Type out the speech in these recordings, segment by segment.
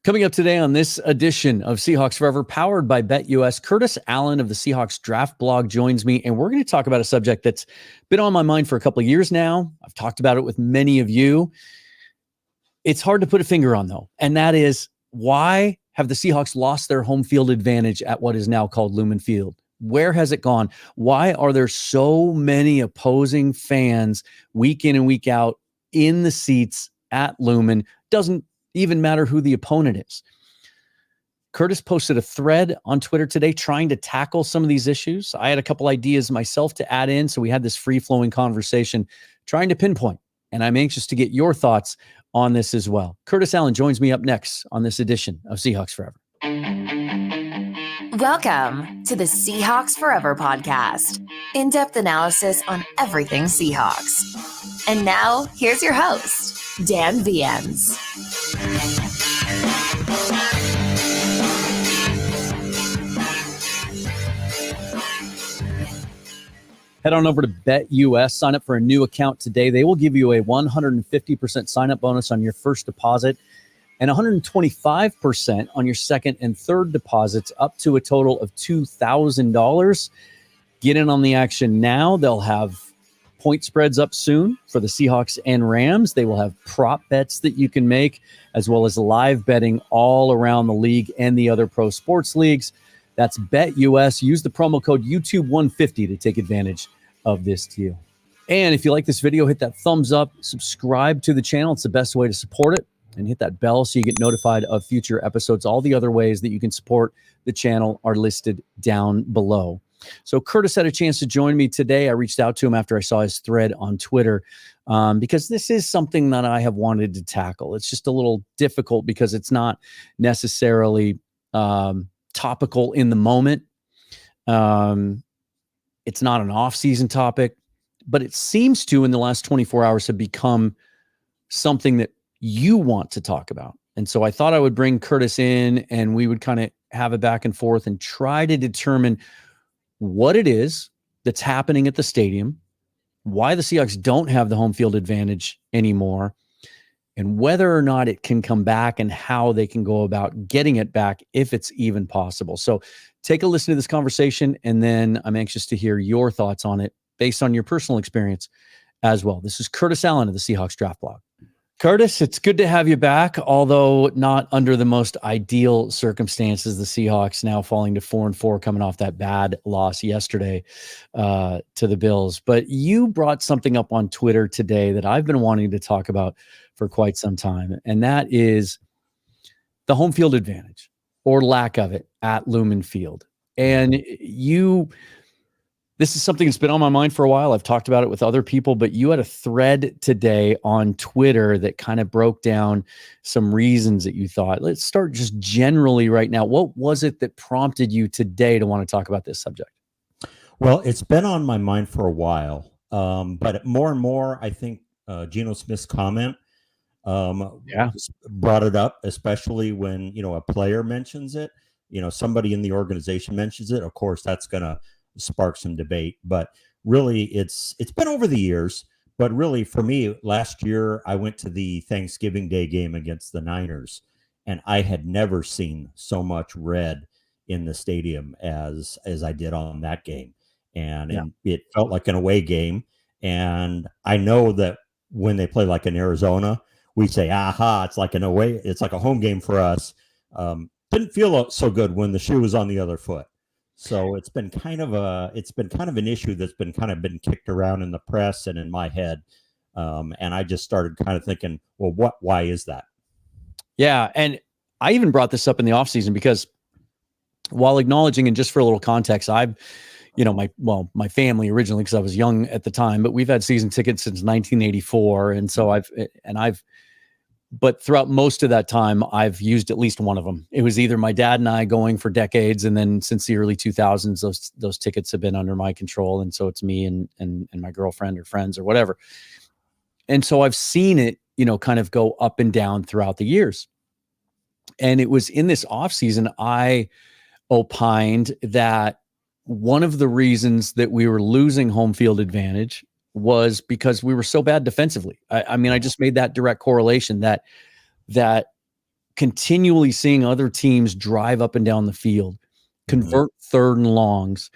Coming up today on this edition of Seahawks Forever, powered by BetUS, Curtis Allen of the Seahawks Draft Blog joins me, and we're going to talk about a subject that's been on my mind for a couple of years now. I've talked about it with many of you. It's hard to put a finger on, though, and that is, why have the Seahawks lost their home field advantage at what is now called Lumen Field? Where has it gone? Why are there so many opposing fans week in and week out in the seats at Lumen? Doesn't even matter who the opponent is. Curtis posted a thread on Twitter today trying to tackle some of these issues. I had a couple ideas myself to add in, so we had this free-flowing conversation trying to pinpoint, and I'm anxious to get your thoughts on this as well. Curtis Allen joins me up next on this edition of Seahawks Forever. Welcome to the Seahawks Forever podcast. In-depth analysis on everything Seahawks. And now, here's your host, Dan Viens. Head on over to BetUS, sign up for a new account today. They will give you a 150% sign-up bonus on your first deposit and 125% on your second and third deposits, up to a total of $2,000. Get in on the action now. They'll have point spreads up soon for the Seahawks and Rams. They will have prop bets that you can make, as well as live betting all around the league and the other pro sports leagues. That's BetUS. Use the promo code YouTube150 to take advantage of this deal. And if you like this video, hit that thumbs up, subscribe to the channel. It's the best way to support it. And hit that bell so you get notified of future episodes. All the other ways that you can support the channel are listed down below. So Curtis had a chance to join me today. I reached out to him after I saw his thread on Twitter because this is something that I have wanted to tackle. It's just a little difficult because it's not necessarily topical in the moment. It's not an off-season topic, but it seems to, in the last 24 hours, have become something that you want to talk about. And so I thought I would bring Curtis in and we would kind of have a back and forth and try to determine what it is that's happening at the stadium, why the Seahawks don't have the home field advantage anymore, and whether or not it can come back and how they can go about getting it back, if it's even possible. So take a listen to this conversation, and then I'm anxious to hear your thoughts on it based on your personal experience as well. This is Curtis Allen of the Seahawks Draft Blog. Curtis, it's good to have you back, although not under the most ideal circumstances. The Seahawks now falling to 4-4, coming off that bad loss yesterday to the Bills. But you brought something up on Twitter today that I've been wanting to talk about for quite some time, and that is the home field advantage, or lack of it, at Lumen Field. And this is something that's been on my mind for a while. I've talked about it with other people, but you had a thread today on Twitter that kind of broke down some reasons that you thought. Let's start just generally right now. What was it that prompted you today to want to talk about this subject? Well, it's been on my mind for a while, but more and more, I think Geno Smith's comment brought it up, especially when, a player mentions it, somebody in the organization mentions it. Of course, that's going to spark some debate, but really it's been over the years. But really, for me, last year I went to the Thanksgiving Day game against the Niners, and I had never seen so much red in the stadium as I did on that game. And it felt like an away game. And I know that when they play like in Arizona, we say, aha, it's like an away, it's like a home game for us. Didn't feel so good when the shoe was on the other foot. So it's been kind of an issue that's been kicked around in the press and in my head. And I just started kind of thinking, well, why is that? Yeah. And I even brought this up in the offseason because while acknowledging, and just for a little context, my family originally, because I was young at the time, but we've had season tickets since 1984. And so but throughout most of that time, I've used at least one of them. It was either my dad and I going for decades, and then since the early 2000s, those tickets have been under my control, and so it's me and my girlfriend or friends or whatever. And so I've seen it, kind of go up and down throughout the years. And it was in this offseason I opined that one of the reasons that we were losing home field advantage was because we were so bad defensively. I just made that direct correlation that continually seeing other teams drive up and down the field, convert third and longs.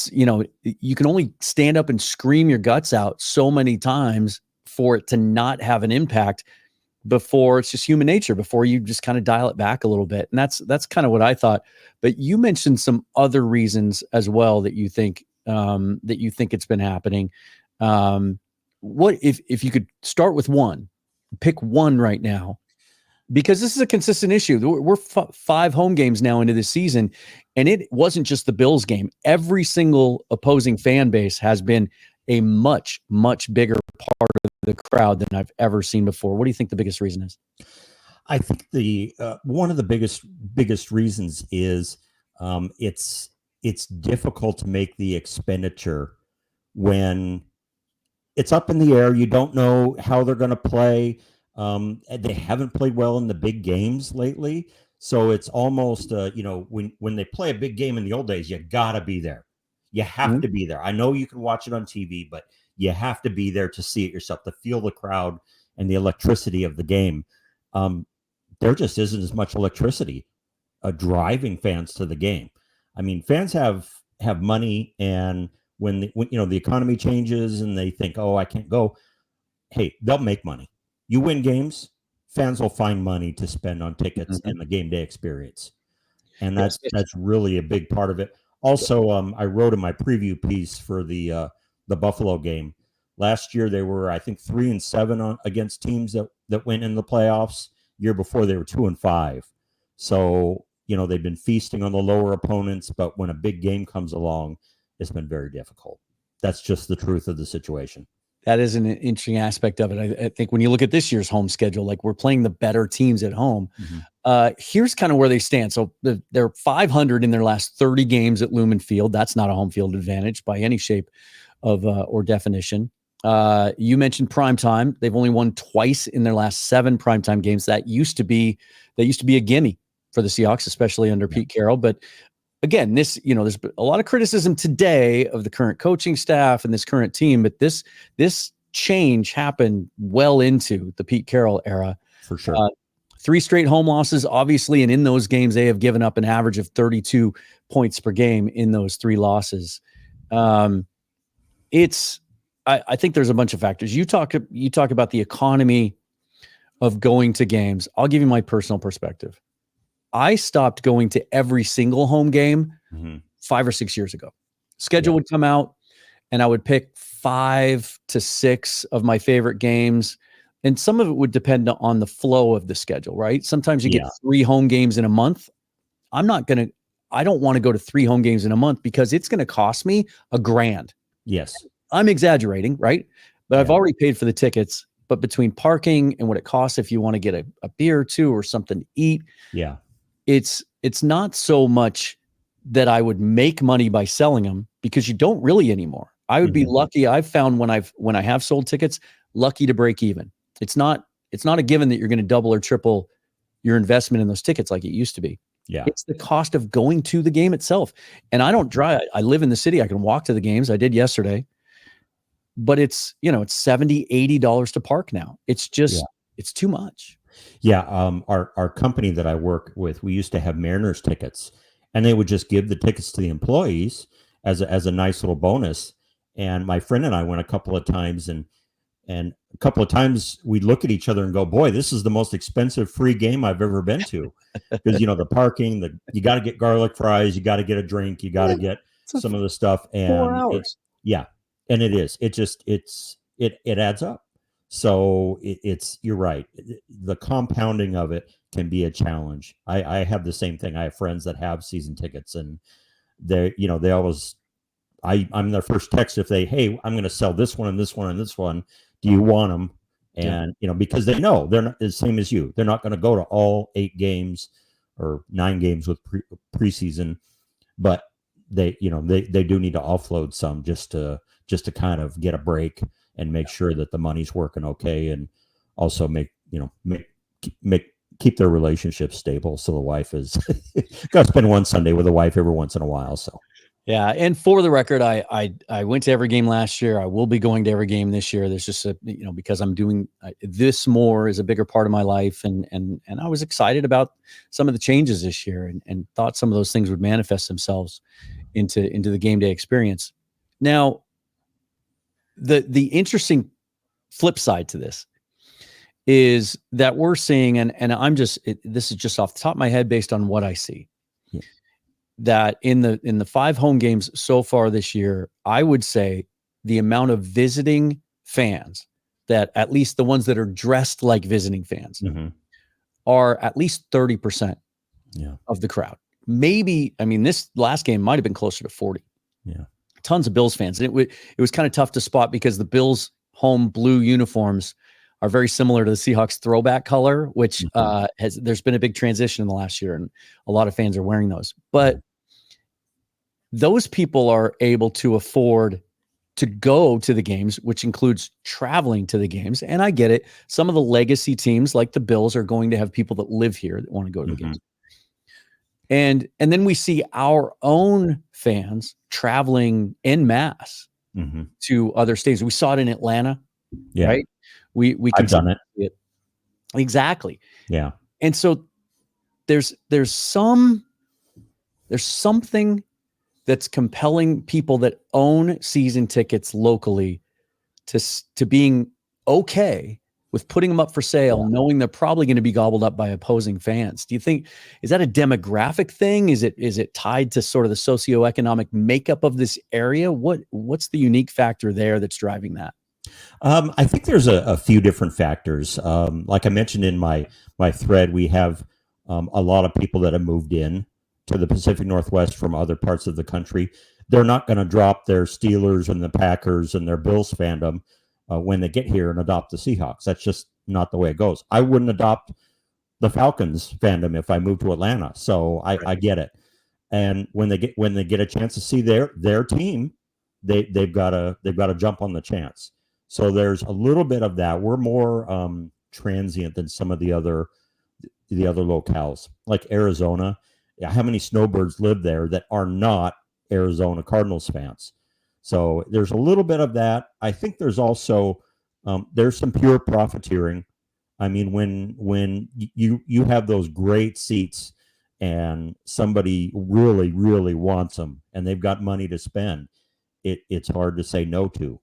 You know, you can only stand up and scream your guts out so many times for it to not have an impact before it's just human nature, before you just kind of dial it back a little bit. And that's kind of what I thought. But you mentioned some other reasons as well that you think it's been happening. What if you could start with one, pick one right now, because this is a consistent issue. We're 5 home games now into this season, and it wasn't just the Bills game. Every single opposing fan base has been a much, much bigger part of the crowd than I've ever seen before. What do you think the biggest reason is? I think the one of the biggest reasons is it's difficult to make the expenditure when it's up in the air. You don't know how they're going to play. They haven't played well in the big games lately. So it's almost, when they play a big game in the old days, you got to be there. You have to be there. I know you can watch it on TV, but you have to be there to see it yourself, to feel the crowd and the electricity of the game. There just isn't as much electricity driving fans to the game. I mean, fans have money, and when the economy changes and they think, oh, I can't go, hey, they'll make money. You win games, fans will find money to spend on tickets and the game day experience. And that's really a big part of it. Also, I wrote in my preview piece for the Buffalo game last year. They were, I think, 3-7 against teams that went in the playoffs. Year before, they were 2-5. So, they've been feasting on the lower opponents, but when a big game comes along, it's been very difficult. That's just the truth of the situation. That is an interesting aspect of it. I think when you look at this year's home schedule, like, we're playing the better teams at home. Here's kind of where they stand. So they're 500 in their last 30 games at Lumen Field. That's not a home field advantage by any shape of or definition. You mentioned primetime. They've only won twice in their last 7 primetime games. That used to be a gimme for the Seahawks, especially under Pete Carroll. But again, there's a lot of criticism today of the current coaching staff and this current team, but this change happened well into the Pete Carroll era. For sure. 3 straight home losses, obviously, and in those games, they have given up an average of 32 points per game in those 3 losses. I think there's a bunch of factors. You talk about the economy of going to games. I'll give you my personal perspective. I stopped going to every single home game 5 or 6 years ago. Schedule would come out, and I would pick 5 to 6 of my favorite games. And some of it would depend on the flow of the schedule, right? Sometimes you get 3 home games in a month. I don't want to go to 3 home games in a month because it's going to cost me $1,000. Yes. I'm exaggerating, right? But I've already paid for the tickets. But between parking and what it costs if you want to get a beer or 2 or something to eat, it's not so much that I would make money by selling them, because you don't really anymore. I would be lucky. I've found when I have sold tickets, lucky to break even. It's not a given that you're going to double or triple your investment in those tickets like it used to be. Yeah. It's the cost of going to the game itself. And I don't drive. I live in the city. I can walk to the games. I did yesterday. But it's $70, $80 to park now. It's just, it's too much. Yeah. Our company that I work with, we used to have Mariners tickets, and they would just give the tickets to the employees as a nice little bonus. And my friend and I went a couple of times, and a couple of times we'd look at each other and go, boy, this is the most expensive free game I've ever been to. Because, the parking, you got to get garlic fries, you got to get a drink, you got to get some of the stuff. And 4 hours. And it is. It adds up. So you're right. The compounding of it can be a challenge. I have the same thing. I have friends that have season tickets, and they always, I'm their first text if hey, I'm going to sell this one and this one and this one. Do you want them? And, because they know they're not the same as you. They're not going to go to all 8 games or 9 games with preseason, but they do need to offload some just to kind of get a break and make sure that the money's working okay, and also keep their relationship stable. So the wife is got to spend one Sunday with the wife every once in a while. So Yeah, and for the record, I went to every game last year. I will be going to every game this year. There's just because I'm doing this more is a bigger part of my life, and I was excited about some of the changes this year, and thought some of those things would manifest themselves into the game day experience. Now, the interesting flip side to this is that we're seeing, and I'm just this is just off the top of my head based on what I see. Yeah. That in the 5 home games so far this year, I would say the amount of visiting fans, that at least the ones that are dressed like visiting fans, are at least 30% of the crowd. Maybe, I mean, this last game might have been closer to 40. Yeah. Tons of Bills fans. And it was kind of tough to spot because the Bills home blue uniforms are very similar to the Seahawks throwback color, which there's been a big transition in the last year, and a lot of fans are wearing those. But those people are able to afford to go to the games, which includes traveling to the games. And I get it. Some of the legacy teams like the Bills are going to have people that live here that want to go to the games. And then we see our own fans traveling en masse to other states. We saw it in Atlanta, right? We I've done it. Exactly. Yeah. And so there's something that's compelling people that own season tickets locally to being okay with putting them up for sale, knowing they're probably going to be gobbled up by opposing fans. Do you think, is that a demographic thing? Is it tied to sort of the socioeconomic makeup of this area? What's the unique factor there that's driving that? I think there's a few different factors. Like I mentioned in my thread, we have a lot of people that have moved in to the Pacific Northwest from other parts of the country. They're not going to drop their Steelers and the Packers and their Bills fandom when they get here and adopt the Seahawks. That's just not the way it goes. I wouldn't adopt the Falcons fandom if I moved to Atlanta. So I get it. And when they get a chance to see their team, they've got to jump on the chance. So there's a little bit of that. We're more transient than some of the other locales, like Arizona. How many snowbirds live there that are not Arizona Cardinals fans? So there's a little bit of that. I think there's also there's some pure profiteering. I mean, when you have those great seats and somebody really, really wants them and they've got money to spend, it's hard to say no to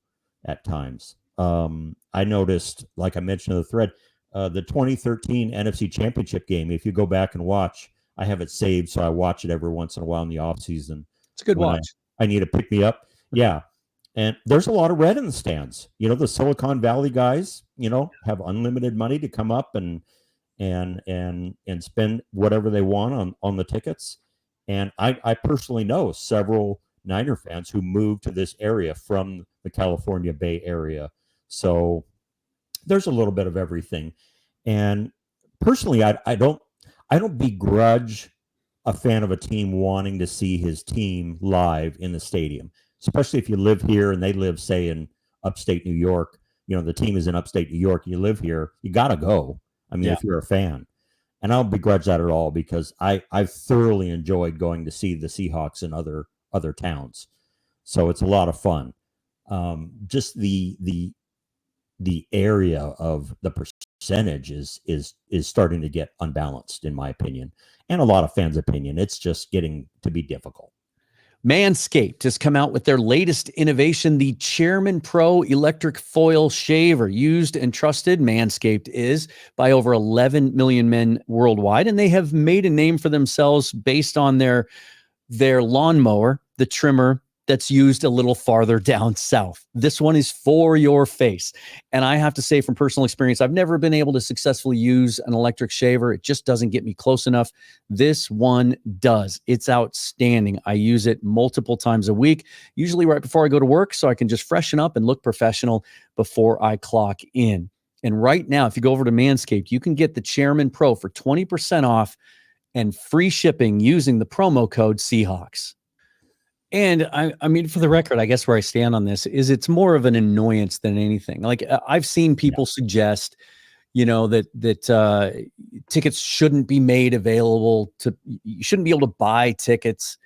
at times. I noticed, like I mentioned in the thread, the 2013 NFC Championship game, if you go back and watch, I have it saved, so I watch it every once in a while in the off season. It's a good watch. I need to pick me up. Yeah. And there's a lot of red in the stands. You know, the Silicon Valley guys, have unlimited money to come up and spend whatever they want on the tickets. And I personally know several Niner fans who moved to this area from the California Bay Area. So there's a little bit of everything. And personally, I don't begrudge a fan of a team wanting to see his team live in the stadium, especially if you live here and they live, say, in upstate New York. The team is in upstate New York. You live here, you got to go. I mean, if you're a fan. And I don't begrudge that at all, because I've thoroughly enjoyed going to see the Seahawks in other towns. So it's a lot of fun. Just the area of the percentage is starting to get unbalanced, in my opinion, and a lot of fans' opinion. It's just getting to be difficult. Manscaped has come out with their latest innovation, the Chairman Pro electric foil shaver. Used and trusted, Manscaped is by over 11 million men worldwide, and they have made a name for themselves based on their lawnmower, the trimmer that's used a little farther down south. This one is for your face. And I have to say, from personal experience, I've never been able to successfully use an electric shaver. It just doesn't get me close enough. This one does. It's outstanding. I use it multiple times a week, usually right before I go to work, so I can just freshen up and look professional before I clock in. And right now, if you go over to Manscaped, you can get the Chairman Pro for 20% off and free shipping using the promo code Seahawks. And I mean, for the record, I guess where I stand on this is it's more of an annoyance than anything. Like, I've seen people suggest, that tickets shouldn't be made available you shouldn't be able to buy tickets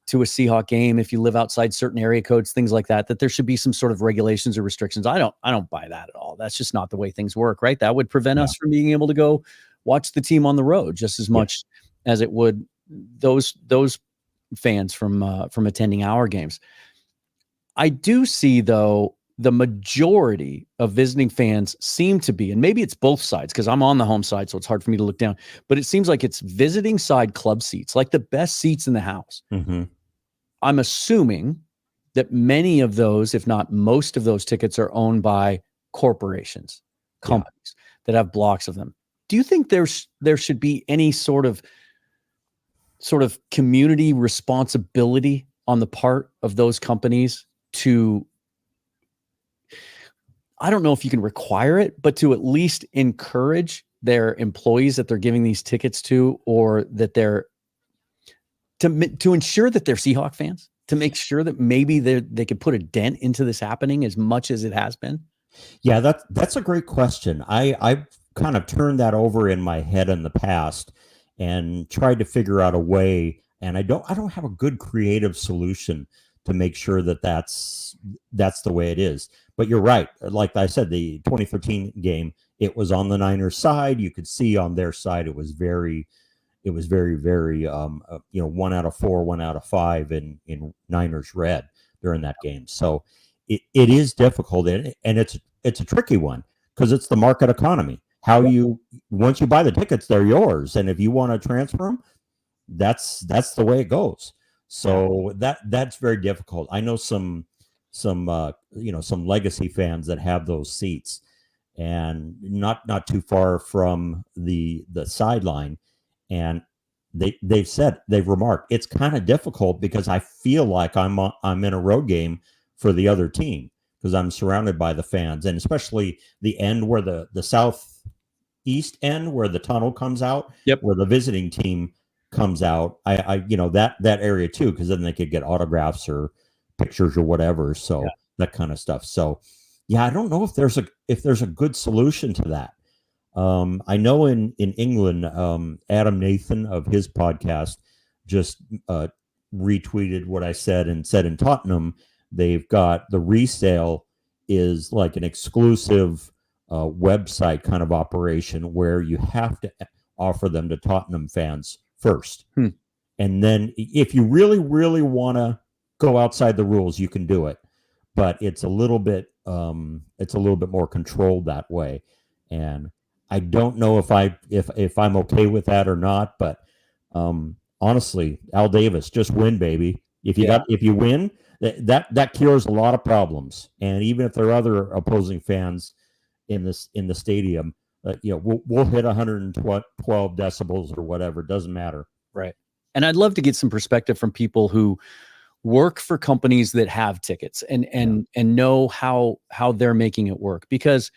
to a Seahawk game if you live outside certain area codes, things like that, that there should be some sort of regulations or restrictions. I don't buy that at all. That's just not the way things work, right? That would prevent us from being able to go watch the team on the road just as much as it would those fans from attending our games. I do see, though, the majority of visiting fans seem to be, and maybe it's both sides because I'm on the home side, so it's hard for me to look down, but it seems like it's visiting side club seats, like the best seats in the house. Mm-hmm. I'm assuming that many of those, if not most of those tickets, are owned by corporations, companies that have blocks of them. Do you think there should be any sort of community responsibility on the part of those companies to, I don't know if you can require it, but to at least encourage their employees that they're giving these tickets to, or that they're to ensure that they're Seahawk fans, to make sure that maybe they could put a dent into this happening as much as it has been? Yeah, that's a great question. I've kind of turned that over in my head in the past and tried to figure out a way, and I don't have a good creative solution to make sure that that's the way it is. But you're right. Like I said, the 2013 game, it was on the Niners side. You could see on their side, it was very, very, 1 out of 4, 1 out of 5 in Niners red during that game. So it is difficult, and it's a tricky one because it's the market economy. Once you buy the tickets, they're yours, and if you want to transfer them, that's the way it goes. So that's very difficult. I know some legacy fans that have those seats, and not too far from the sideline, and they've remarked it's kind of difficult because I feel like I'm in a road game for the other team because I'm surrounded by the fans, and especially the end where the southeast end where the tunnel comes out, where the visiting team comes out. I that area too, because then they could get autographs or pictures or whatever. So that kind of stuff. So I don't know if there's a good solution to that. I know in England, Adam Nathan of his podcast just retweeted what I said and said in Tottenham, they've got the resale is like an exclusive website kind of operation where you have to offer them to Tottenham fans first. And then if you really, really want to go outside the rules, you can do it. But it's a little bit more controlled that way. And I don't know if I'm okay with that or not, but honestly, Al Davis, just win, baby. If you win, that cures a lot of problems. And even if there are other opposing fans in the stadium, we'll hit 112 decibels or whatever. It doesn't matter. Right. And I'd love to get some perspective from people who work for companies that have tickets and know how they're making it work. Because,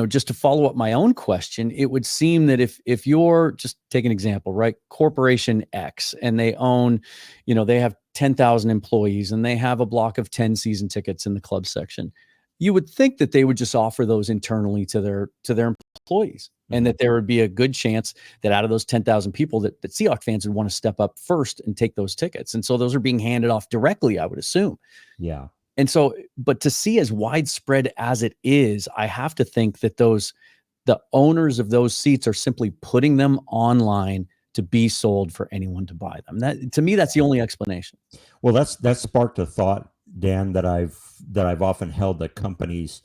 just to follow up my own question, it would seem that if you're, just take an example, right? Corporation X, and they own, they have 10,000 employees and they have a block of 10 season tickets in the club section. You would think that they would just offer those internally to their employees, and that there would be a good chance that out of those 10,000 people that Seahawks fans would want to step up first and take those tickets. And so those are being handed off directly, I would assume. Yeah. And so, but to see as widespread as it is, I have to think that the owners of those seats are simply putting them online to be sold for anyone to buy them. That, to me, that's the only explanation. Well, that sparked a thought, Dan, that I've often held that companies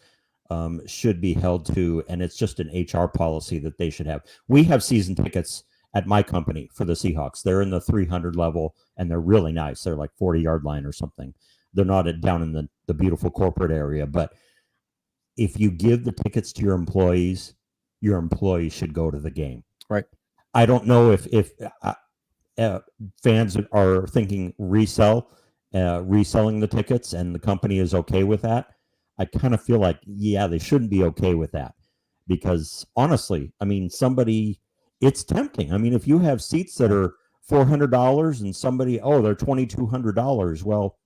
should be held to, and it's just an HR policy that they should have. We have season tickets at my company for the Seahawks. They're in the 300 level, and they're really nice. They're like 40-yard line or something. They're not down in the beautiful corporate area. But if you give the tickets to your employees should go to the game. Right. I don't know if fans are thinking reselling the tickets, and the company is okay with that. I kind of feel like, they shouldn't be okay with that, because honestly, I mean, it's tempting. I mean, if you have seats that are $400 and somebody, they're $2,200, well,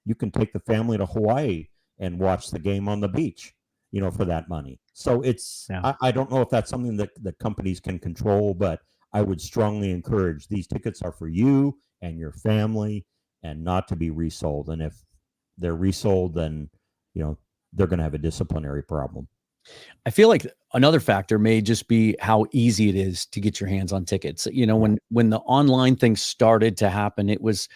you can take the family to Hawaii and watch the game on the beach, for that money. So I don't know if that's something that companies can control, but I would strongly encourage, these tickets are for you and your family, and not to be resold. And if they're resold, then they're going to have a disciplinary problem. I feel like another factor may just be how easy it is to get your hands on tickets. When the online thing started to happen, it was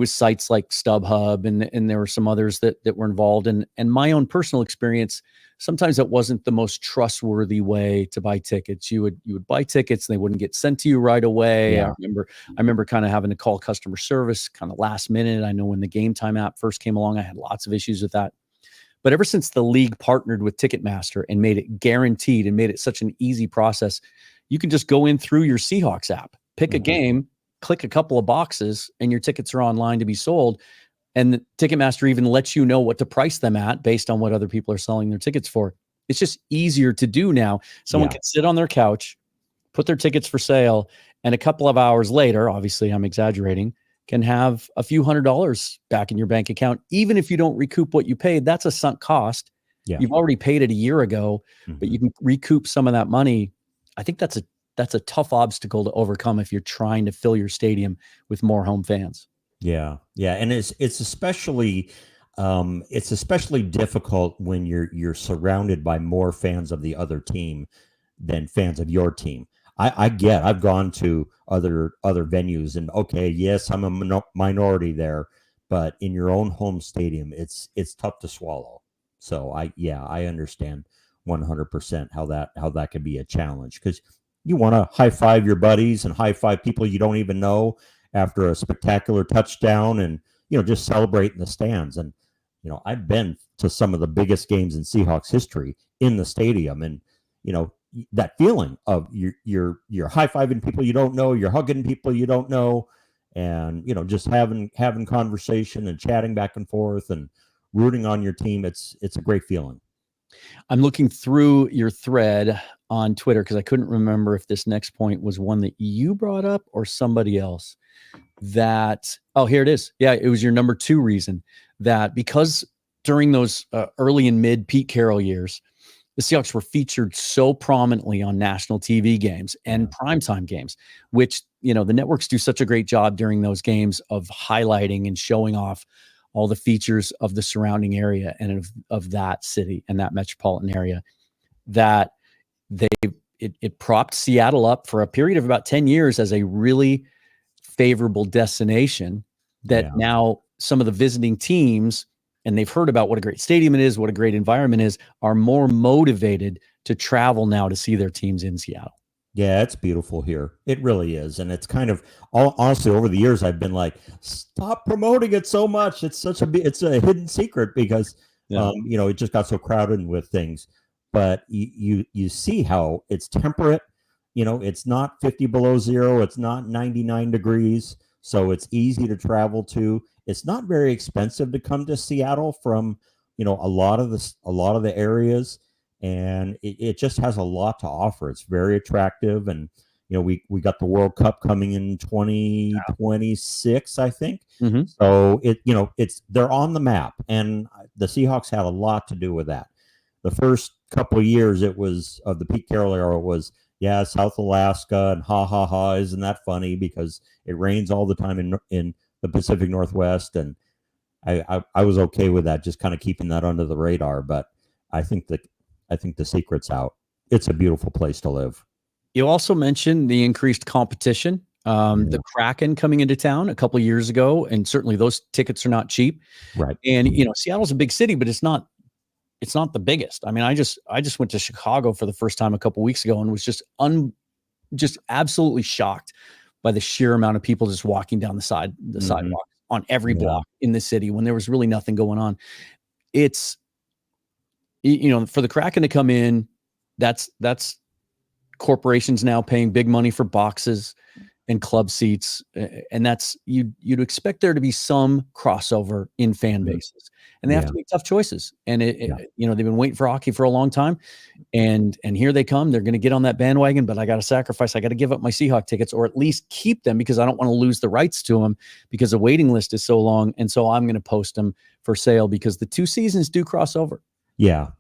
sites like StubHub and there were some others that were involved. And my own personal experience, sometimes that wasn't the most trustworthy way to buy tickets. You would buy tickets and they wouldn't get sent to you right away. Yeah. I remember kind of having to call customer service kind of last minute. I know when the Game Time app first came along, I had lots of issues with that. But ever since the league partnered with Ticketmaster and made it guaranteed and made it such an easy process, you can just go in through your Seahawks app, pick a game, click a couple of boxes, and your tickets are online to be sold. And the Ticketmaster even lets you know what to price them at based on what other people are selling their tickets for. It's just easier to do now. Someone can sit on their couch, put their tickets for sale, and a couple of hours later, obviously I'm exaggerating, can have a few $100s back in your bank account. Even if you don't recoup what you paid, that's a sunk cost. Yeah. You've already paid it a year ago, but you can recoup some of that money. I think that's a tough obstacle to overcome if you're trying to fill your stadium with more home fans. Yeah. And it's especially difficult when you're surrounded by more fans of the other team than fans of your team. I've gone to other venues, and okay, yes, I'm a minority there, but in your own home stadium, it's tough to swallow. So I understand 100% how that could be a challenge, because you want to high five your buddies and high five people you don't even know after a spectacular touchdown, and just celebrate in the stands. And I've been to some of the biggest games in Seahawks history in the stadium, and that feeling of you're high-fiving people you don't know, you're hugging people you don't know, and just having conversation and chatting back and forth and rooting on your team. It's a great feeling. I'm looking through your thread on Twitter because I couldn't remember if this next point was one that you brought up or somebody else. Here it is. Yeah, it was your number 2 reason, that because during those early and mid Pete Carroll years, the Seahawks were featured so prominently on national TV games and primetime games, which, the networks do such a great job during those games of highlighting and showing off all the features of the surrounding area and of that city and that metropolitan area, that it propped Seattle up for a period of about 10 years as a really favorable destination that now some of the visiting teams, and they've heard about what a great stadium it is, what a great environment is, are more motivated to travel now to see their teams in Seattle. Yeah, it's beautiful here. It really is. And it's kind of, honestly, over the years, I've been like, stop promoting it so much. It's it's a hidden secret because, it just got so crowded with things. But you see how it's temperate. It's not 50 below zero. It's not 99 degrees. So it's easy to travel to. It's not very expensive to come to Seattle from, a lot of the areas, and it just has a lot to offer. It's very attractive, and we got the World Cup coming in 2026, I think. So they're on the map, and the Seahawks had a lot to do with that. The first couple of years of the Pete Carroll era was, South Alaska and ha, isn't that funny, because it rains all the time in the Pacific Northwest, and I was okay with that, just kind of keeping that under the radar. But I think the secret's out. It's a beautiful place to live. You also mentioned the increased competition, the Kraken coming into town a couple of years ago, and certainly those tickets are not cheap. Right. And Seattle's a big city, but it's not the biggest. I mean, I just went to Chicago for the first time a couple of weeks ago and was just absolutely shocked by the sheer amount of people just walking down the sidewalk on every block in the city when there was really nothing going on. It's, for the Kraken to come in, that's corporations now paying big money for boxes and club seats, and that's you'd expect there to be some crossover in fan bases, and they have to make tough choices. And they've been waiting for hockey for a long time, and here they come. They're going to get on that bandwagon, but I got to sacrifice. I got to give up my Seahawk tickets, or at least keep them, because I don't want to lose the rights to them because the waiting list is so long. And so I'm going to post them for sale because the 2 seasons do cross over. Yeah.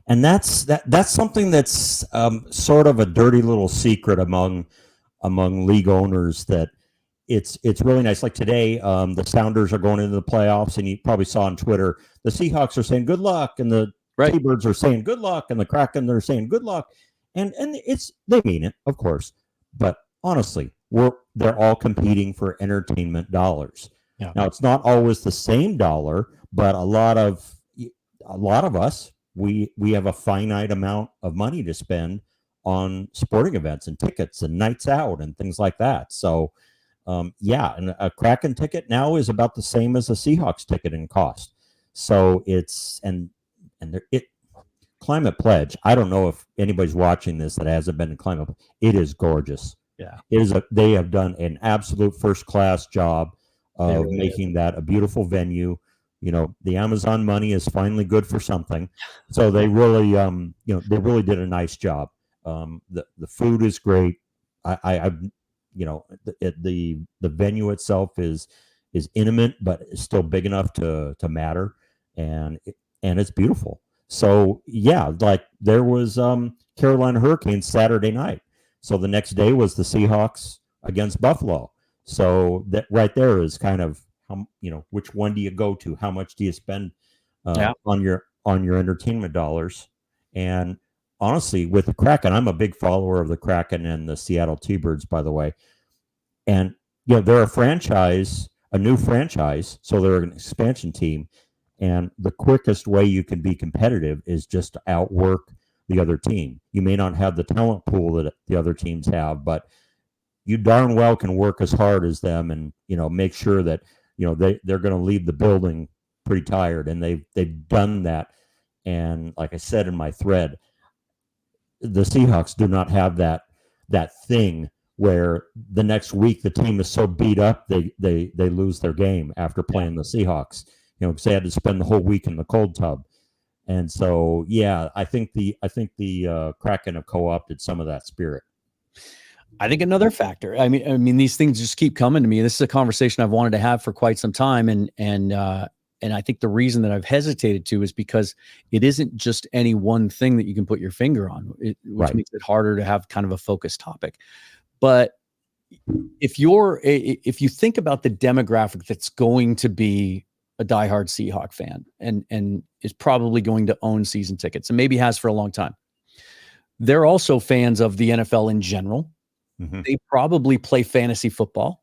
And that's something that's sort of a dirty little secret among league owners, that it's really nice. Like today, the Sounders are going into the playoffs, and you probably saw on Twitter the Seahawks are saying good luck, and the T-Birds are saying good luck, and the Kraken they're saying good luck, and they mean it, of course, but honestly, they're all competing for entertainment dollars. Yeah. Now it's not always the same dollar, but a lot of us we have a finite amount of money to spend on sporting events and tickets and nights out and things like that. So. And a Kraken ticket now is about the same as a Seahawks ticket in cost. So it's Climate Pledge. I don't know if anybody's watching this that hasn't been to Climate. It is gorgeous. Yeah, they have done an absolute first class job of making that a beautiful venue. You know, the Amazon money is finally good for something. So they really, they really did a nice job. The food is great. The venue itself is intimate, but it's still big enough to matter, and it's beautiful. So yeah, like there was Carolina Hurricanes Saturday night. So the next day was the Seahawks against Buffalo. So that right there is kind of which one do you go to? How much do you spend on your entertainment dollars? And honestly, with the Kraken, I'm a big follower of the Kraken and the Seattle T-Birds, by the way. And they're a new franchise, so they're an expansion team. And the quickest way you can be competitive is just to outwork the other team. You may not have the talent pool that the other teams have, but you darn well can work as hard as them, and make sure that they're going to leave the building pretty tired, and they've done that. And like I said in my thread, the Seahawks do not have that thing where the next week the team is so beat up they lose their game after playing the Seahawks, because they had to spend the whole week in the cold tub. And so I think the Kraken have co-opted some of that spirit. I think another factor. I mean, these things just keep coming to me. This is a conversation I've wanted to have for quite some time, and I think the reason that I've hesitated to is because it isn't just any one thing that you can put your finger on, which makes it harder to have kind of a focused topic. But if you think about the demographic that's going to be a diehard Seahawk fan and is probably going to own season tickets and maybe has for a long time, they're also fans of the NFL in general. Mm-hmm. They probably play fantasy football.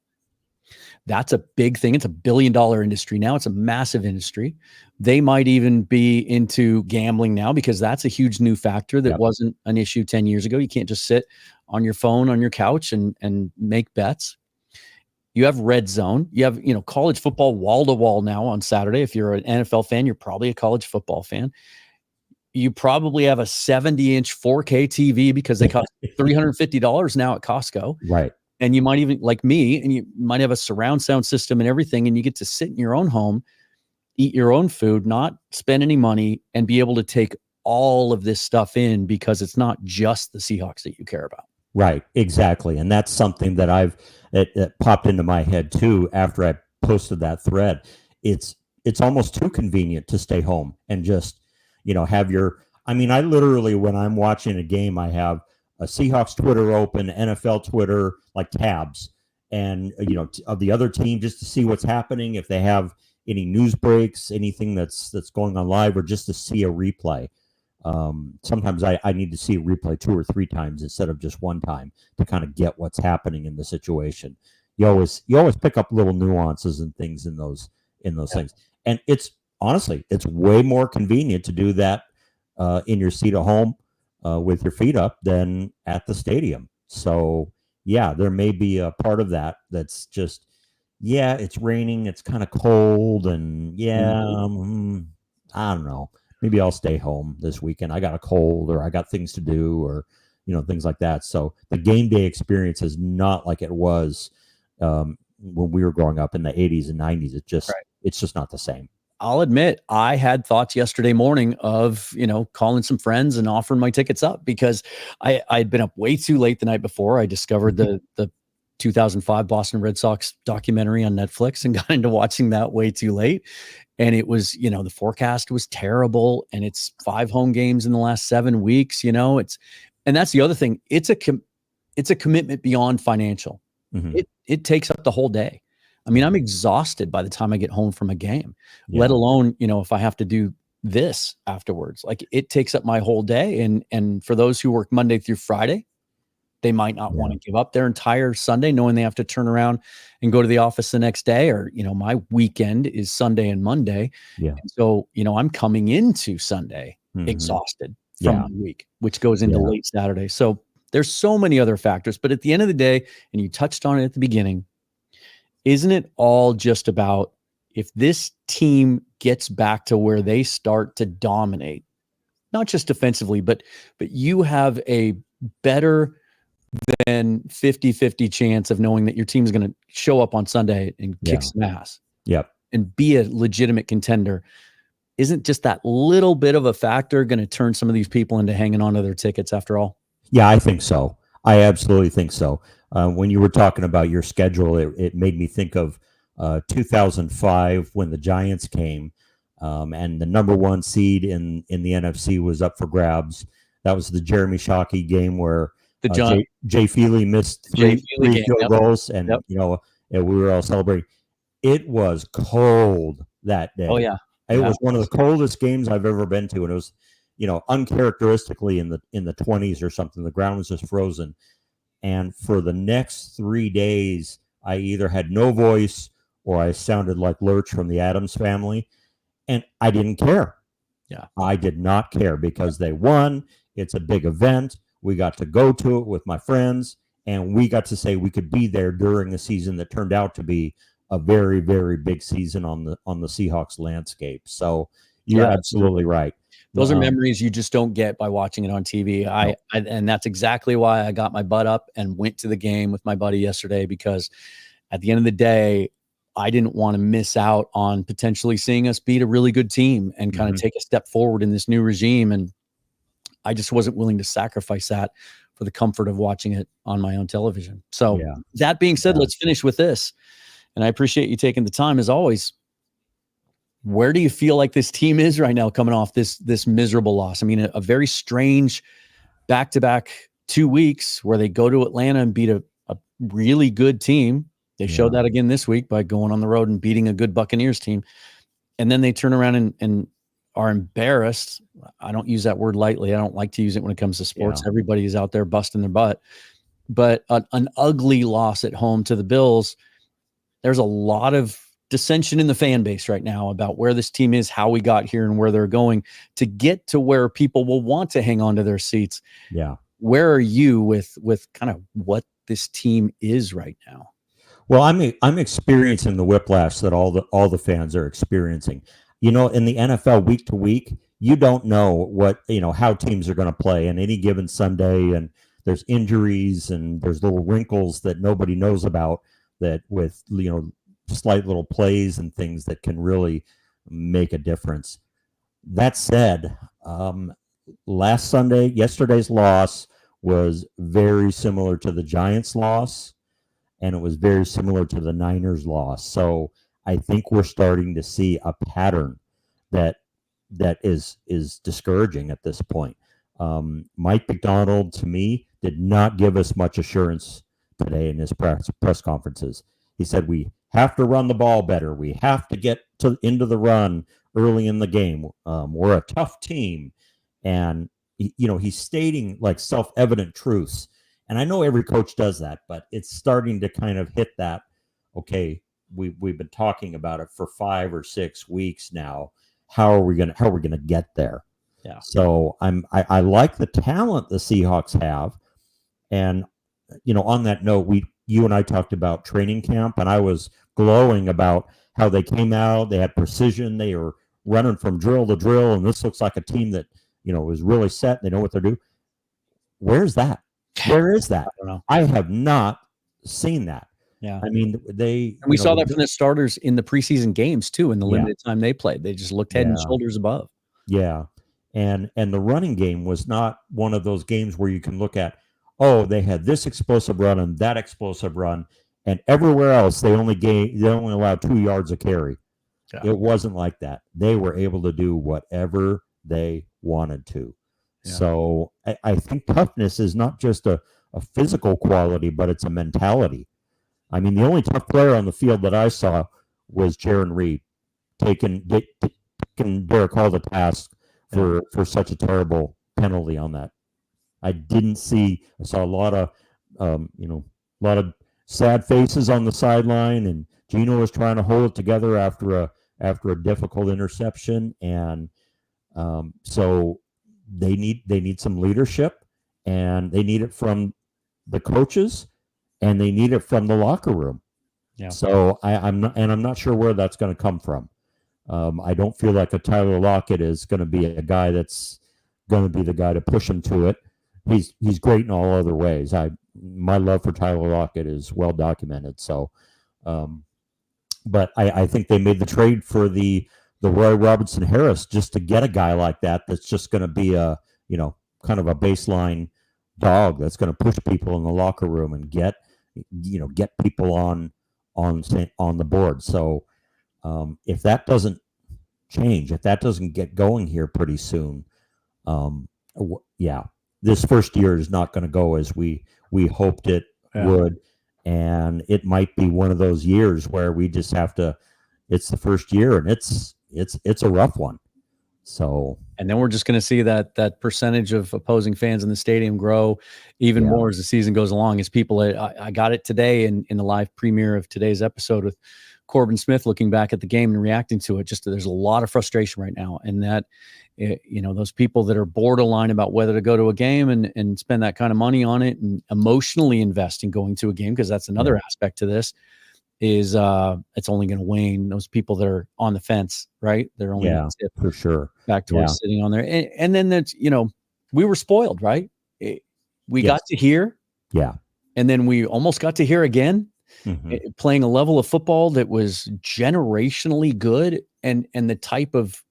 That's a big thing. It's $1 billion industry now. It's a massive industry. They might even be into gambling now because that's a huge new factor that wasn't an issue 10 years ago. You can't just sit on your phone on your couch and make bets. You have Red Zone. You have, college football wall to wall now on Saturday. If you're an NFL fan, you're probably a college football fan. You probably have a 70-inch 4K TV because they cost $350 now at Costco. Right. And you might even, like me, and you might have a surround sound system and everything, and you get to sit in your own home, eat your own food, not spend any money, and be able to take all of this stuff in because it's not just the Seahawks that you care about. Right, exactly. And that's something that it popped into my head too after I posted that thread. It's almost too convenient to stay home and just, have I literally, when I'm watching a game, I have a Seahawks Twitter open, NFL Twitter, like tabs, and of the other team, just to see what's happening, if they have any news breaks, anything that's going on live, or just to see a replay. Sometimes I need to see a replay 2 or 3 times instead of just one time to kind of get what's happening in the situation. You always pick up little nuances and things in those things, and it's way more convenient to do that in your seat at home. With your feet up than at the stadium. So there may be a part of that that's just, it's raining, it's kind of cold, and I don't know, maybe I'll stay home this weekend. I got a cold, or I got things to do, or things like that. So the game day experience is not like it was when we were growing up in the 80s and 90s. It's just not the same. I'll admit I had thoughts yesterday morning of, calling some friends and offering my tickets up because I'd been up way too late the night before. I discovered the 2005 Boston Red Sox documentary on Netflix and got into watching that way too late. And it was, the forecast was terrible, and it's 5 home games in the last 7 weeks, and that's the other thing. It's a commitment beyond financial. Mhm. it takes up the whole day. I mean, I'm exhausted by the time I get home from a game, let Yeah. alone, if I have to do this afterwards. Like, it takes up my whole day. And for those who work Monday through Friday, they might not want Yeah. to give up their entire Sunday knowing they have to turn around and go to the office the next day. Or, my weekend is Sunday and Monday. Yeah. And so, I'm coming into Sunday Mhm. exhausted from Yeah. my week, which goes into Yeah. late Saturday. So there's so many other factors. But at the end of the day, and you touched on it at the beginning, isn't it all just about, if this team gets back to where they start to dominate, not just defensively, but you have a better than 50-50 chance of knowing that your team's going to show up on Sunday and kick Yeah. some ass Yep. and be a legitimate contender. Isn't just that little bit of a factor going to turn some of these people into hanging on to their tickets after all? Yeah, I think so. I absolutely think so. When you were talking about your schedule, it made me think of 2005 when the Giants came, and the number one seed in the NFC was up for grabs. That was the Jeremy Shockey game where The John Jay Feely missed Jay three Feely game. field Yep. goals, and Yep. and we were all celebrating. It was cold that day. Oh yeah. It Yeah. was one of the coldest games I've ever been to, and it was, uncharacteristically in the 20s or something. The ground was just frozen, and for the next 3 days, I either had no voice or I sounded like Lurch from the Addams Family, and I didn't care. Yeah. I did not care because they won. It's a big event. We got to go to it with my friends, and we got to say we could be there during a season that turned out to be a very, very big season on the Seahawks landscape. So you're absolutely right. Those are memories you just don't get by watching it on TV. And that's exactly why I got my butt up and went to the game with my buddy yesterday, because at the end of the day, I didn't want to miss out on potentially seeing us beat a really good team and kind of take a step forward in this new regime. And I just wasn't willing to sacrifice that for the comfort of watching it on my own television. So that being said, let's finish with this. And I appreciate you taking the time as always. Where do you feel like this team is right now coming off this miserable loss? I mean, a very strange back-to-back 2 weeks where they go to Atlanta and beat a really good team. They showed that again this week by going on the road and beating a good Buccaneers team. And then they turn around and are embarrassed. I don't use that word lightly. I don't like to use it when it comes to sports. Yeah. Everybody is out there busting their butt. But an ugly loss at home to the Bills. There's a lot of dissension in the fan base right now about where this team is, how we got here, and where they're going to get to where people will want to hang on to their seats. Yeah. Where are you with kind of what this team is right now? Well, I'm experiencing the whiplash that all the fans are experiencing. In the NFL week to week, you don't know how teams are going to play on any given Sunday, and there's injuries and there's little wrinkles that nobody knows about, that with slight little plays and things that can really make a difference. That said, yesterday's loss was very similar to the Giants' loss, and it was very similar to the Niners' loss. So I think we're starting to see a pattern that is discouraging at this point. Mike McDonald, to me, did not give us much assurance today in his press conferences. He said we have to run the ball better. We have to get into the run early in the game. We're a tough team, and he's stating like self-evident truths. And I know every coach does that, but it's starting to kind of hit that. Okay, we've been talking about it for 5 or 6 weeks now. How are we gonna get there? Yeah. So I like the talent the Seahawks have, and on that note, you and I talked about training camp, and I was glowing about how they came out. They had precision. They were running from drill to drill, and this looks like a team that is really set. They know what they're doing. Where's that? Where is that? I don't know. I have not seen that. Yeah. I mean, we saw that from the starters in the preseason games too. In the limited time they played, they just looked head and shoulders above. Yeah, and the running game was not one of those games where you can look at, oh, they had this explosive run and that explosive run, and everywhere else they only allowed 2 yards of carry. Yeah. It wasn't like that. They were able to do whatever they wanted to. Yeah. So I think toughness is not just a physical quality, but it's a mentality. I mean, the only tough player on the field that I saw was Jaron Reed taking Derek Hall to task for such a terrible penalty on that. I saw a lot of sad faces on the sideline, and Gino was trying to hold it together after a difficult interception, and so they need some leadership, and they need it from the coaches, and they need it from the locker room. Yeah. So I'm not sure where that's going to come from. I don't feel like a Tyler Lockett is going to be a guy that's going to be the guy to push him to it. He's great in all other ways. My love for Tyler Lockett is well documented. So, but I think they made the trade for the Roy Robertson Harris just to get a guy like that that's just going to be a kind of a baseline dog that's going to push people in the locker room and get people on the board. So if that doesn't change, if that doesn't get going here pretty soon, this first year is not going to go as we hoped it would, and it might be one of those years where we just have to. It's the first year, and it's a rough one. So, and then we're just going to see that percentage of opposing fans in the stadium grow even more as the season goes along. As people, I got it today in the live premiere of today's episode with Corbin Smith looking back at the game and reacting to it. Just there's a lot of frustration right now, and that those people that are borderline about whether to go to a game and spend that kind of money on it and emotionally invest in going to a game, because that's another aspect to this. Is it's only going to wane. Those people that are on the fence, right? They're only for sure back towards sitting on there. And then that's we were spoiled, right? We got to hear, and then we almost got to hear again, playing a level of football that was generationally good, and the type of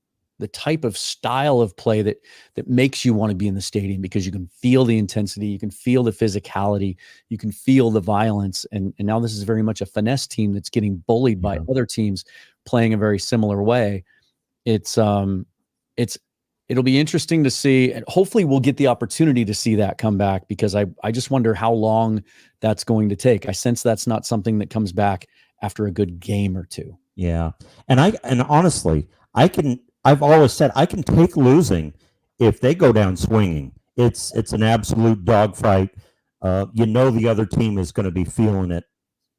style of play that makes you want to be in the stadium, because you can feel the intensity, you can feel the physicality, you can feel the violence. And now this is very much a finesse team that's getting bullied by other teams playing a very similar way. It'll be interesting to see, and hopefully we'll get the opportunity to see that come back, because I just wonder how long that's going to take. I sense that's not something that comes back after a good game or two. Yeah. And honestly, I've always said I can take losing if they go down swinging. It's an absolute dogfight. The other team is going to be feeling it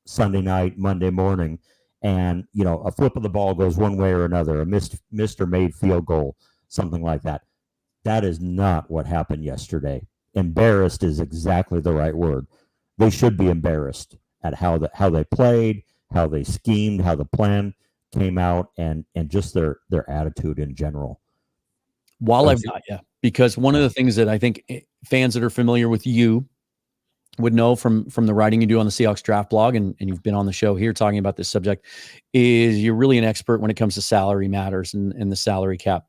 Sunday night, Monday morning, and a flip of the ball goes one way or another, a missed or made field goal, something like that. That is not what happened yesterday. Embarrassed is exactly the right word. They should be embarrassed at how they played, how they schemed, how the plan came out, and just their attitude in general. While I've got you, because one of the things that I think fans that are familiar with you would know from the writing you do on the Seahawks Draft Blog, and you've been on the show here talking about this subject, is you're really an expert when it comes to salary matters and the salary cap.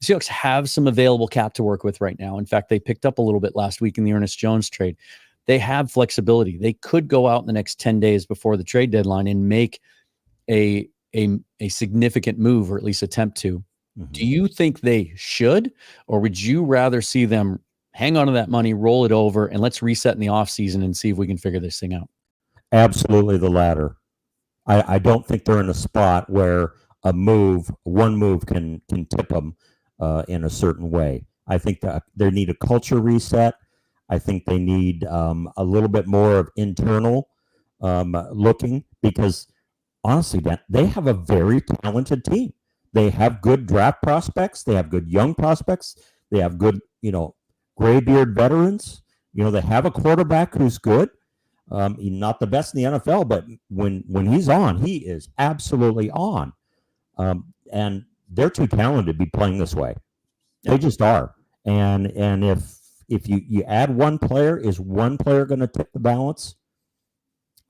The Seahawks have some available cap to work with right now. In fact, they picked up a little bit last week in the Ernest Jones trade. They have flexibility. They could go out in the next 10 days before the trade deadline and make a significant move, or at least attempt to. Do you think they should, or would you rather see them hang on to that money, roll it over, and let's reset in the offseason and see if we can figure this thing out? Absolutely the latter. I don't think they're in a spot where one move can tip them in a certain way. I think that they need a culture reset. I think they need a little bit more of internal looking, because honestly, Dan, they have a very talented team. They have good draft prospects. They have good young prospects. They have good, graybeard veterans. They have a quarterback who's good. He's not the best in the NFL, but when he's on, he is absolutely on. And they're too talented to be playing this way. They just are. And if you add one player, is one player going to tip the balance?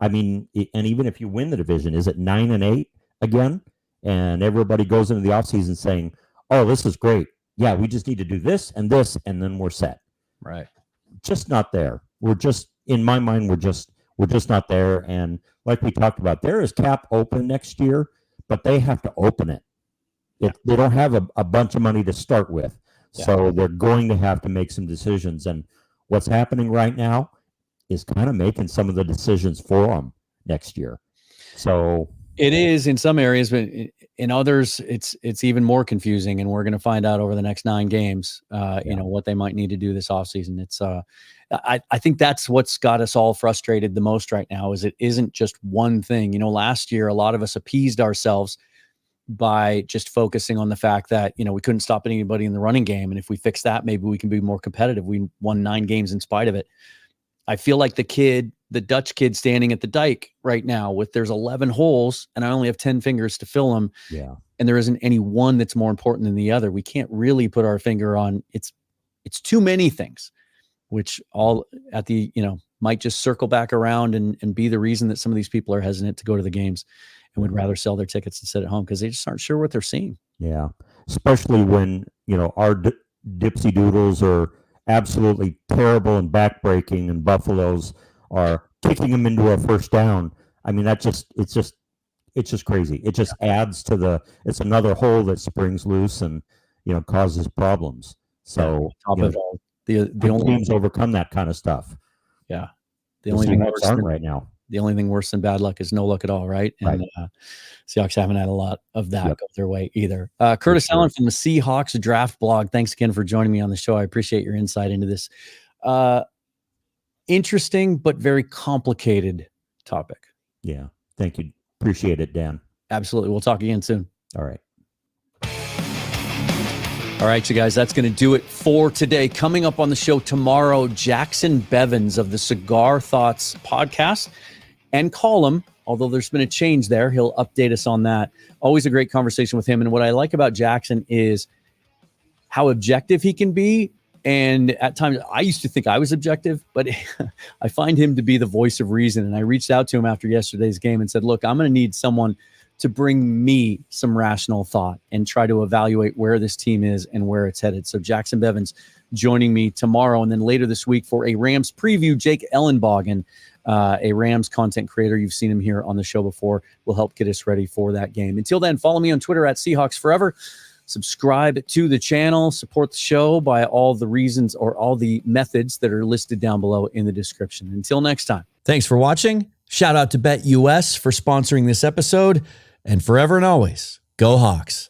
I mean, and even if you win the division, is it 9-8 again? And everybody goes into the offseason saying, oh, this is great. Yeah, we just need to do this, and then we're set. Right. Just not there. In my mind, we're just not there. And like we talked about, there is cap open next year, but they have to open it. They don't have a bunch of money to start with. Yeah. So they're going to have to make some decisions. And what's happening right now is kind of making some of the decisions for them. next year. So it is in some areas, but in others, it's even more confusing. And we're going to find out over the next 9 games, what they might need to do this offseason. It's I think that's what's got us all frustrated the most right now is it isn't just one thing. Last year, a lot of us appeased ourselves by just focusing on the fact that, we couldn't stop anybody in the running game. And if we fix that, maybe we can be more competitive. We won 9 games in spite of it. I feel like the Dutch kid standing at the dike right now there's 11 holes and I only have 10 fingers to fill them. Yeah. And there isn't any one that's more important than the other. We can't really put our finger on it's too many things, which all at the, might just circle back around and be the reason that some of these people are hesitant to go to the games and would rather sell their tickets and sit at home because they just aren't sure what they're seeing. Yeah. Especially when, our dipsy doodles are absolutely terrible and backbreaking and Buffaloes are kicking them into a first down. I mean, it's just crazy. It just adds to it's another hole that springs loose and, causes problems. So the only teams overcome that kind of stuff. Yeah. The only thing worse aren't right now. The only thing worse than bad luck is no luck at all, right? And Seahawks haven't had a lot of that go their way either. Curtis Allen from the Seahawks Draft Blog. Thanks again for joining me on the show. I appreciate your insight into this interesting but very complicated topic. Yeah. Thank you. Appreciate it, Dan. Absolutely. We'll talk again soon. All right. All right, you guys, that's going to do it for today. Coming up on the show tomorrow, Jackson Bevins of the Cigar Thoughts podcast and column, although there's been a change there. He'll update us on that. Always a great conversation with him. And what I like about Jackson is how objective he can be. And at times, I used to think I was objective, but I find him to be the voice of reason. And I reached out to him after yesterday's game and said, look, I'm going to need someone to bring me some rational thought and try to evaluate where this team is and where it's headed. So Jackson Bevins joining me tomorrow. And then later this week for a Rams preview, Jake Ellenbogen, a Rams content creator. You've seen him here on the show before, will help get us ready for that game. Until then, follow me on Twitter at Seahawks Forever. Subscribe to the channel, support the show by all the reasons or all the methods that are listed down below in the description. Until next time. Thanks for watching. Shout out to BetUS for sponsoring this episode. And forever and always, go Hawks.